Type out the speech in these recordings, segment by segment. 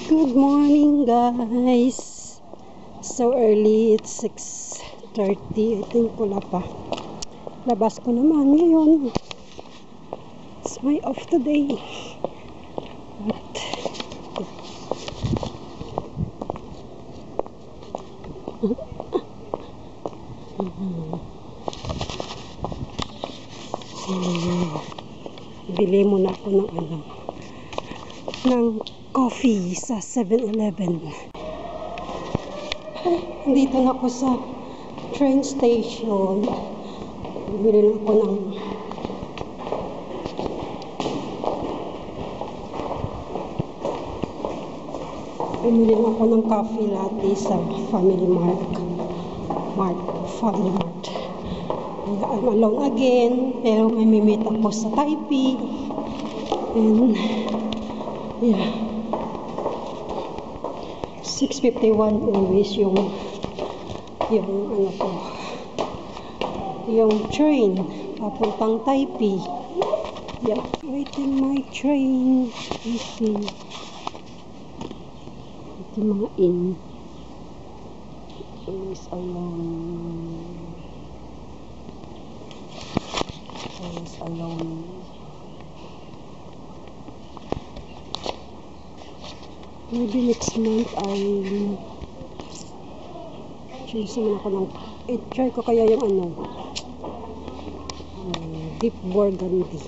Good morning, guys. So early, it's 6:30. I think wala pa. Labas ko naman ngayon. It's my off today. But bili muna ako ng coffee sa 7-Eleven. Dito na ako sa train station. Bili na ako ng coffee latte sa Family Mart. I'm alone again, pero may meet ako sa Taipei. And yeah, 6:51 always yung train papuntang Taipei. Yeah, waiting my train. Waiting. Ito mga in. Always alone. Maybe next month I'll choose naman ako try ko kaya yung deep burgundy.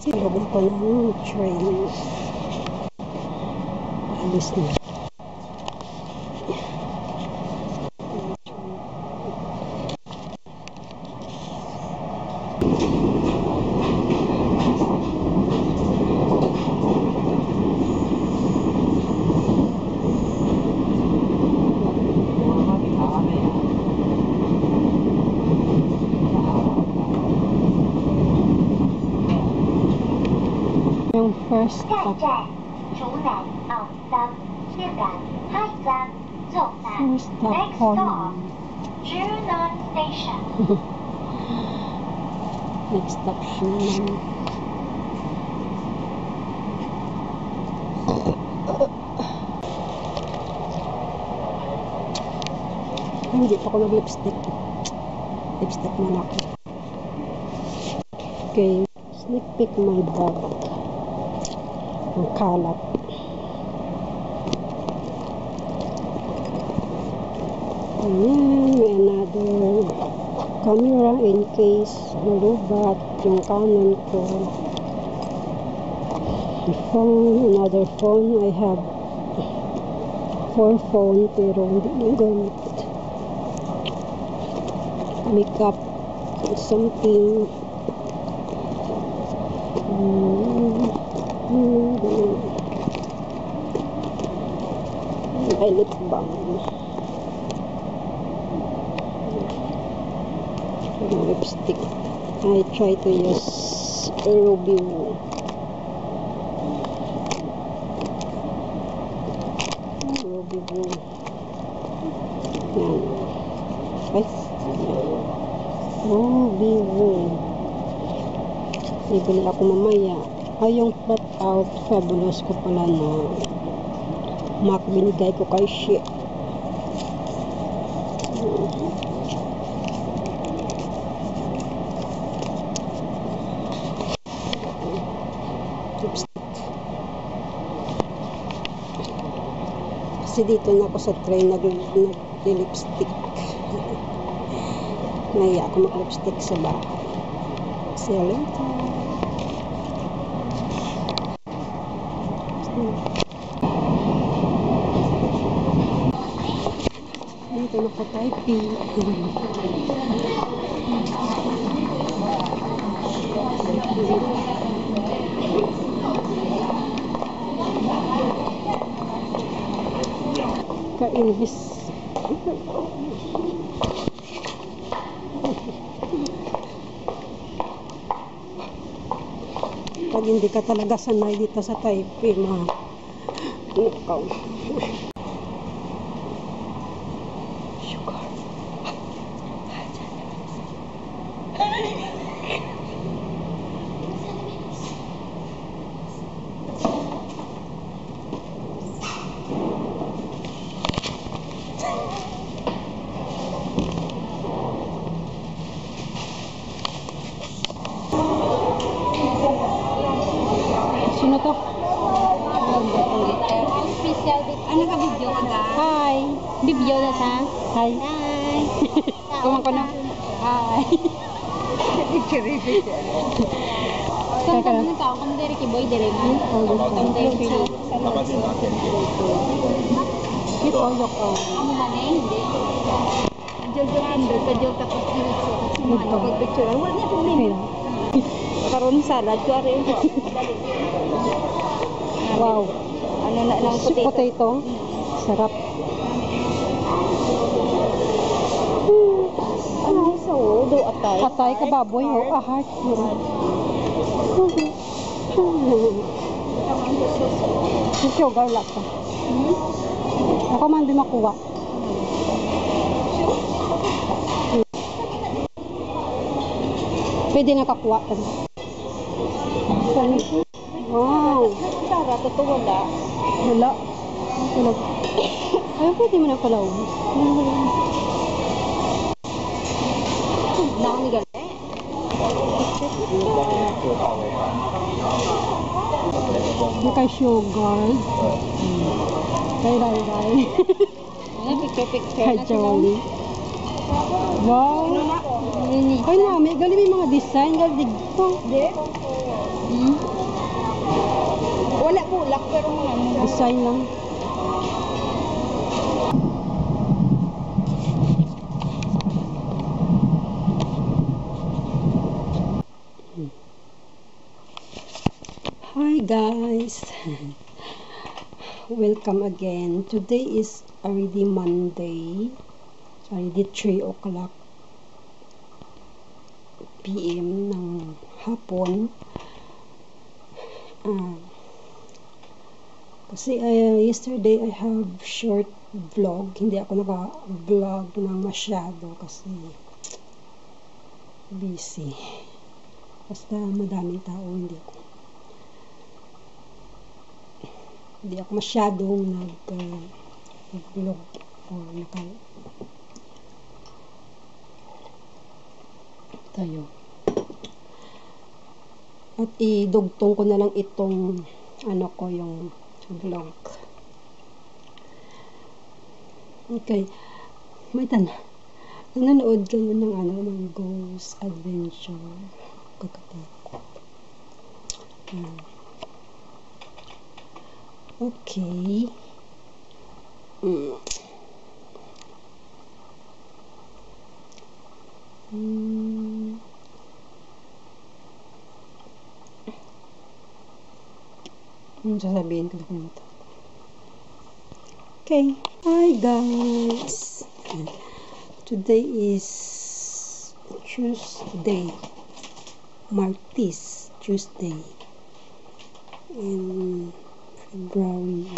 Silabog ko ng train. Alis na. Yung first stop. First stop Honan. Next stop Shunan. Hindi pa ako nag-lipstick. Lipstick muna ako. Okay, sneak peek my bag. Ang kalat. Ayan, may another camera in case malubat yung Canon ko. Another phone. I have 4 phone pero hindi na gamit. Makeup something. May lip balm. Lipstick. I try to use Ruby Woo. Yan. Ruby Woo. Bibili ako mamaya. Yung flat out fabulous ko pala na MAC binigay ko kay Shea. Kasi dito na ako sa train nag-lipstick. Naiya ako mag-lipstick sa bahay. See you later. Dito na po Taipei. Kainis. Pag hindi ka talaga sanay dito sa Taipei, ikaw. Sugar. Ano ka video ka ga? Hi. Video na sa? Hi. Hi. Kumang ko na. Hi. Kung kung ka kung dere ki boy dere mo. Kung dere ki. Ito yok ko. Amo man hindi. Jojo ka jog tapos diretso. Ito. Picture wala niya problema. Karon salad ko ari ko. Wow. Ano na lang Sweet potato. Sarap. Ano sa do atay? Atay ka baboy. Oh, heart. Sugar lang ka. Ako man di makuha. Pwede na kakuha. Wow. Tara totoo wala. Wala. Wala. Ay, pwede mo na pala. Nang gale. Hindi kay sugar. Kay Rai. Ano picture Kay Jolly. Wow. Ay na, may gali may mga design. Gali dito. Wala bulak pero ano. Design lang. Hi guys. Welcome again. Today is already Monday. It's already 3 o'clock PM ng hapon. Kasi yesterday I have short vlog. Hindi ako naka-vlog ng masyado kasi busy. Basta madaming tao, hindi ako masyadong nag-vlog or tayo. At idugtong ko na lang itong yung vlog. Okay. May nanonood kayo ng Ghost Adventure. Kakatakot. Okay. Sasabihin ko na ito. Okay. Hi guys. Today is Tuesday. Martis. Tuesday. In February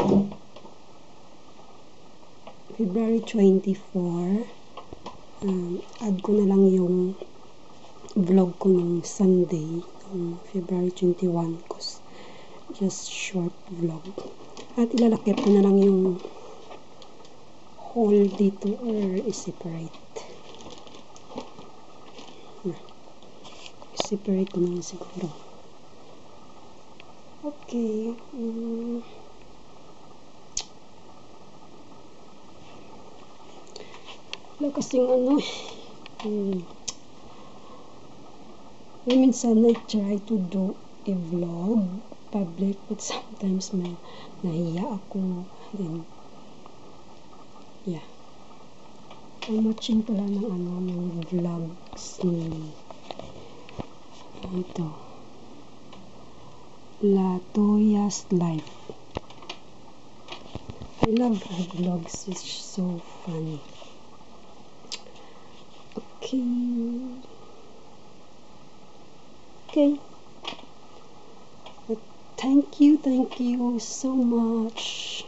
24. Add ko na lang yung vlog ko nung Sunday. February 21. Just short vlog. At ilalakip ko na lang yung whole dito or i-separate. I-separate ko na lang siguro. Okay. Wala kasing minsan I try to do a vlog public, but sometimes nahiya ako. Then yeah, I'm watching pala ng vlogs ni ito, Latoya's Life. I love her vlogs. It's so funny. Okay. Thank you so much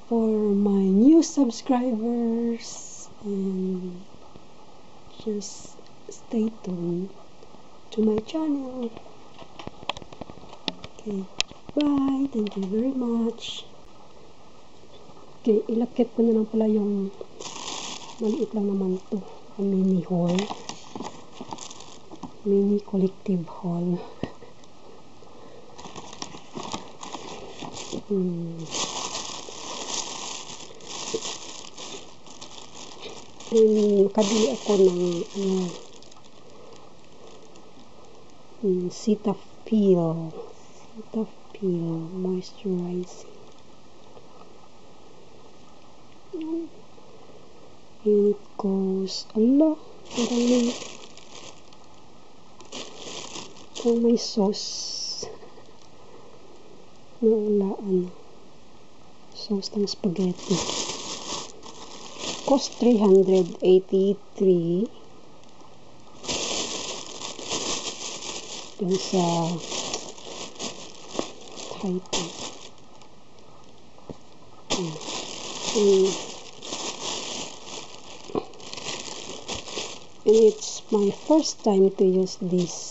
for my new subscribers, and just stay tuned to my channel. Okay, bye. Thank you very much. Okay, ilakip ko na lang pala yung maliit lang naman to, mini haul, mini collective haul. And makabili ako ng Cetaphil moisturizing. And it goes, ala, parang may sauce na ulaan. Sauce ng spaghetti. Cost 383 dun sa Titan. And it's my first time to use this.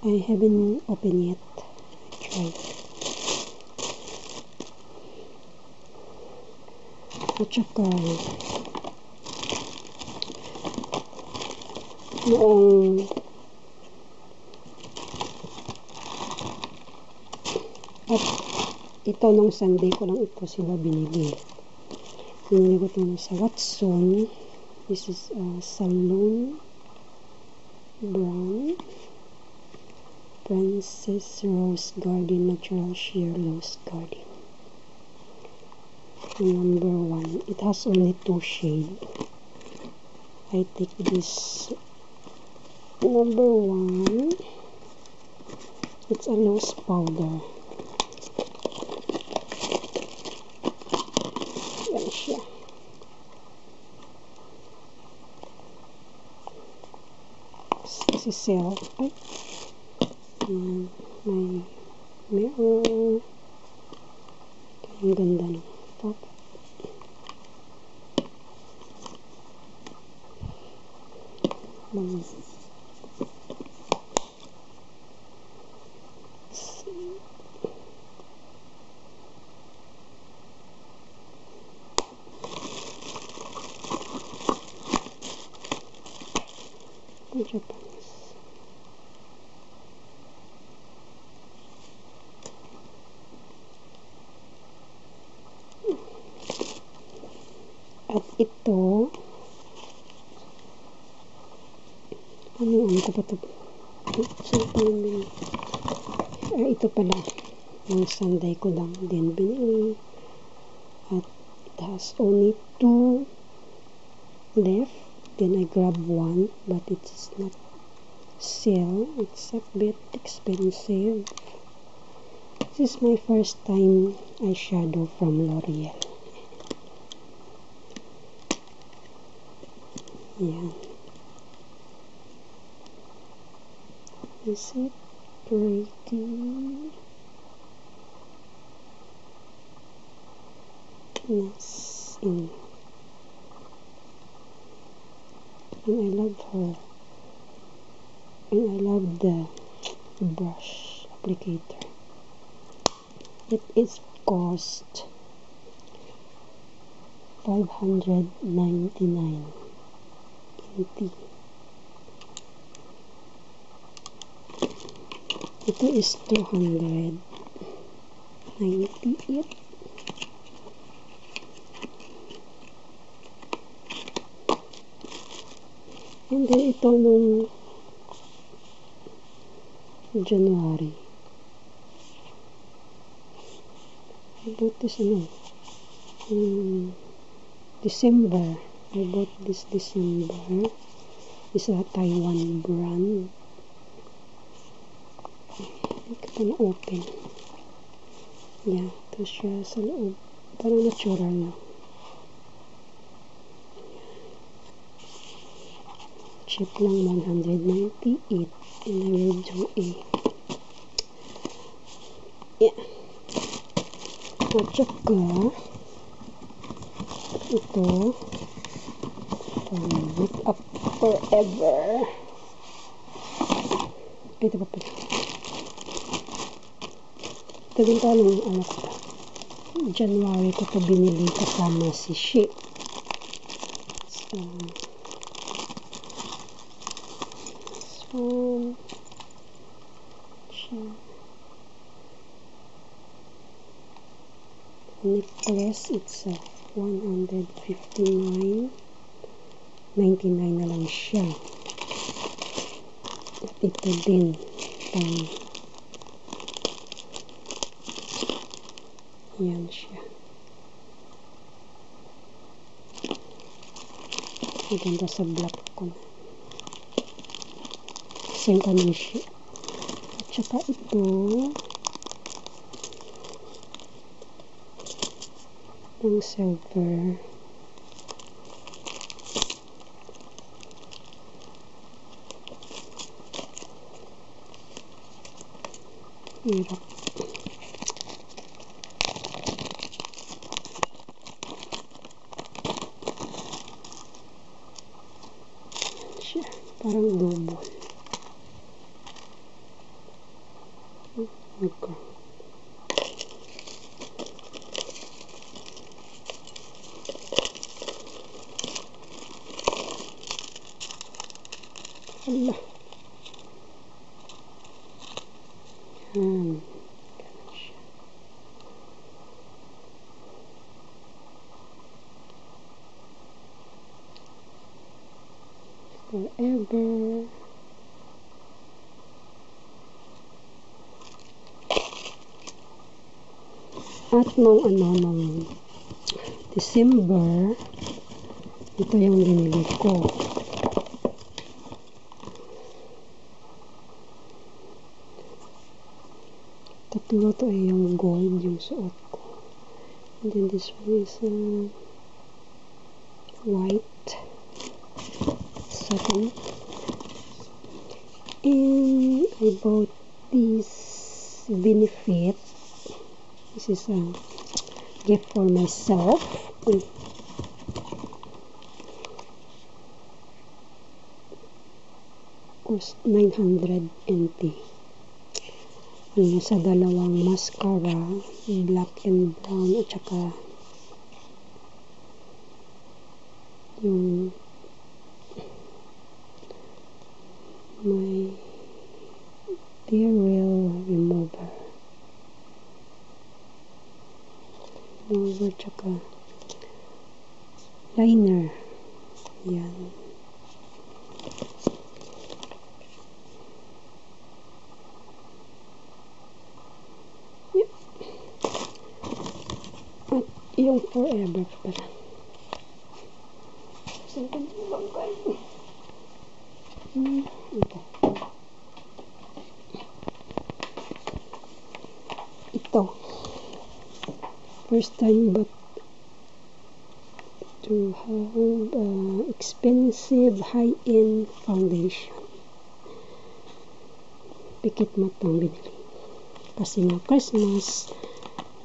I haven't opened yet. I tried. At saka noong ito nung Sunday ko lang ito sila binili. Binili ko ito sa Watson. This is a Salon brand. Princess Rose Garden Natural Sheer Rose Garden. Number 1. It has only 2 shades. I take this number 1. It's a loose powder. Yan siya. This is sale. Ay. Yan. May mirror. Ang ganda ng top. Japanese. At ito, ano ko pa ito? Ito pala, yung Sunday ko lang din binili. At it has only 2 left. Then I grab 1, but it's not sale. It's a bit expensive. This is my first time eyeshadow from L'Oreal. Yeah. Is it pretty? Yes. And I love her. And I love the brush applicator. It is cost $599 NT. Ito is $298. And then ito nung January. I bought this December. I bought this December. It's a Taiwan brand. Hindi ko pa na-open. Yeah, ito siya sa loob. Parang natural na. Cheap lang, $198. And I will do a at saka ito Make Up Forever. Ito pa pala. Ito din pa nung anak ko. January ko ito binili kasama si She. So, necklace. It's 159.99 na lang siya. At ito din yan siya. Maganda sa black ko. Same pa naman siya. At saka ito ang silver. Hirap. Siya. Parang double. Okay. Allah. Ganun siya. Forever. At nung December, ito yung binili ko. Tatlo to ay yung gold yung suot ko. And then this one is white satin. And I bought this Benefit. This is a gift for myself. Cost 900 NT. Sa dalawang mascara, black and brown, at saka yung my Dear Real Remover. Tsaka liner. Yan. Yep. At yung Forever pala. Saan ka lang kayo? Ito. First time but to have expensive high-end foundation. Pikit matang binili. Kasi nga Christmas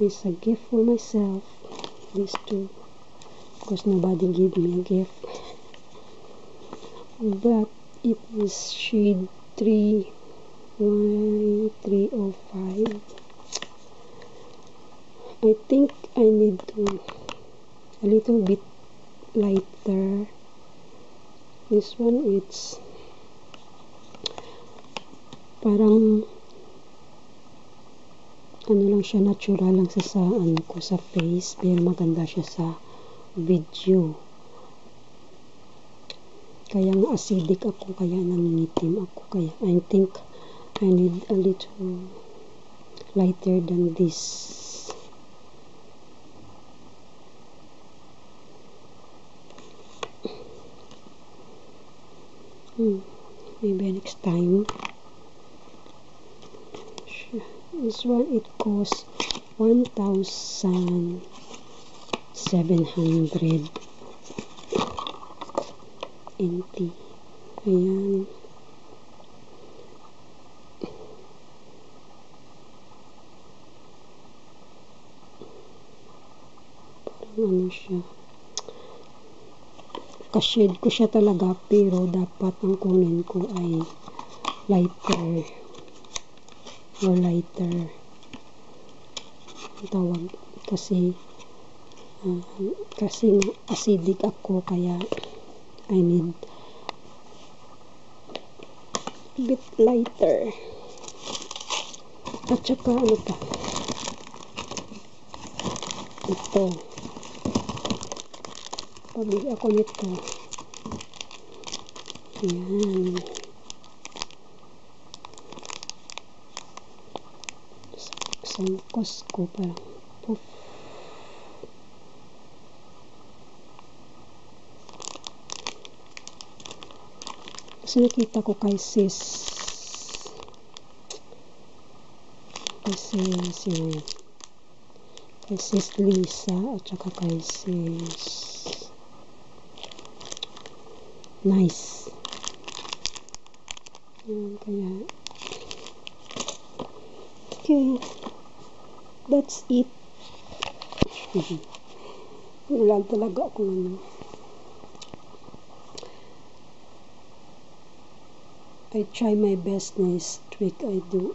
is a gift for myself. These two. Because nobody gave me a gift. But it is shade 305. I think I need to a little bit lighter. This one, it's parang ano lang siya, natural lang sa ano ko sa face, pero maganda siya sa video. Kaya nga acidic ako, kaya nangingitim ako, kaya I think I need a little lighter than this. Maybe next time. This one, it costs 1,700 NT. Ayan. Parang ano siya. Ka-shade ko siya talaga, pero dapat ang kunin ko ay lighter or lighter ang tawag, kasi acidic ako, kaya I need a bit lighter. At saka ano pa, Ito. Pabili ako nito. Ayan. Isang Costco parang. Poof. Kasi nakita ko kay sis. Yun. Kay sis Lisa at saka kay sis Nice. Yan, kaya okay, that's it. Wala talaga akong ano. I try my best next week. I do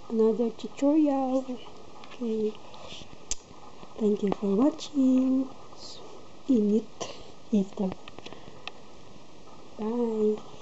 another tutorial. Okay. Thank you for watching. Init. Bye.